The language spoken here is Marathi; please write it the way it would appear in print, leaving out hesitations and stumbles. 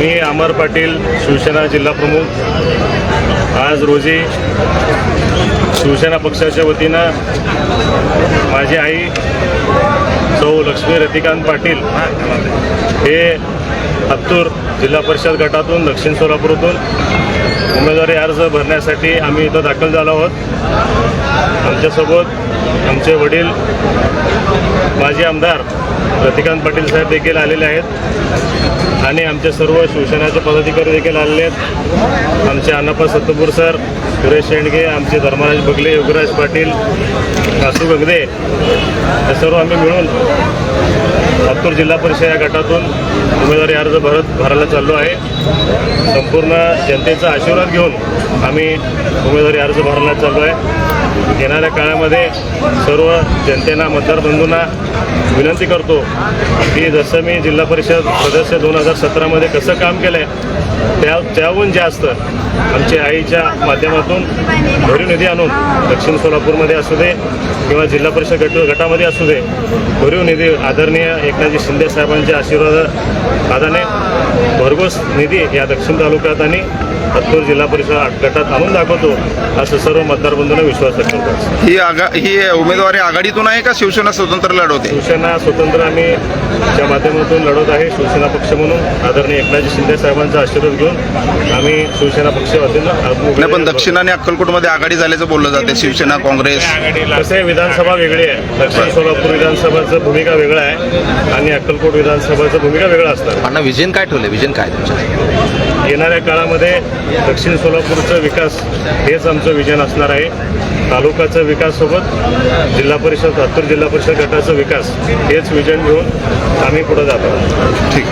मी अमर पाटील, शिवसेना जिल्हा प्रमुख। आज रोजी शिवसेना पक्षाच्या वतीनं माझी आई सौ लक्ष्मी रतिकांत पाटील हे हत्तूर जिल्हा परिषद गटातून दक्षिण सोलापूरतून उमेदवारी अर्ज भरण्यासाठी आम्ही इथं दाखल झालो आहोत। आमच्यासोबत आमचे वडील माजी आमदार रतिकांत पाटील साहेब देखील आलेले आहेत आणि आमचे सर्व शिवसेनेचे पदाधिकारी देखील आलेले आहेत। आमचे अण्णाप्पा सत्तपूर सर, सुरेश शेंडगे, आमचे धर्मराज बगले, योगराज पाटील, कासू गगदे हे सर्व आम्ही मिळून हत्तूर जिल्हा परिषद या गटातून उमेदवारी अर्ज भरायला चाललो आहे। संपूर्ण जनतेचा आशीर्वाद घेऊन आम्ही उमेदवारी अर्ज भरायला चाललो आहे। येणाऱ्या काळामध्ये सर्व जनतेना, मतदार बंधूंना विनंती करतो की जसं मी जिल्हा परिषद सदस्य 2017मध्ये कसं काम केलं आहे त्याहून जास्त आमच्या आईच्या माध्यमातून भरीव निधी आणून दक्षिण सोलापूरमध्ये असू दे किंवा जिल्हा परिषद गटामध्ये असू दे भरीव निधी आदरणीय एकनाथजी शिंदे साहेबांच्या आशीर्वादाने भरघोस निधी या दक्षिण तालुक्यात आणि हत्तूर जिल्हा परिषद गटात आणून दाखवतो असं सर्व मतदार बंधूंना विश्वास व्यक्त करतो। ही उमेदवारी आघाडीतून आहे का शिवसेना स्वतंत्र लढवते? शिवसेना स्वतंत्र आम्ही च्या माध्यमातून लढवत आहे। शिवसेना पक्ष म्हणून आदरणीय एकनाथजी शिंदे साहेबांचा आशीर्वाद घेऊन आम्ही शिवसेना पक्ष वतीनं पण दक्षिण आणि अक्कलकोटमध्ये आघाडी झाल्याचं बोललं जाते, शिवसेना काँग्रेस। तसे विधानसभा वेगळी आहे। दक्षिण सोलापूर विधानसभाचं भूमिका वेगळं आहे आणि अक्कलकोट विधानसभाचं भूमिका वेगळं असतं। अण्णा विजन काय ठेवलं? विजन काय तुमचं? येणाऱ्या काळामध्ये दक्षिण सोलापूरचा विकास हेच आमचं विजन असणार आहे। तालुक्याचा विकास सोबत जिल्हा परिषद, हत्तूर जिल्हा परिषद गटाचा विकास हेच विजन घेऊन आम्ही पुढे जातो। ठीक।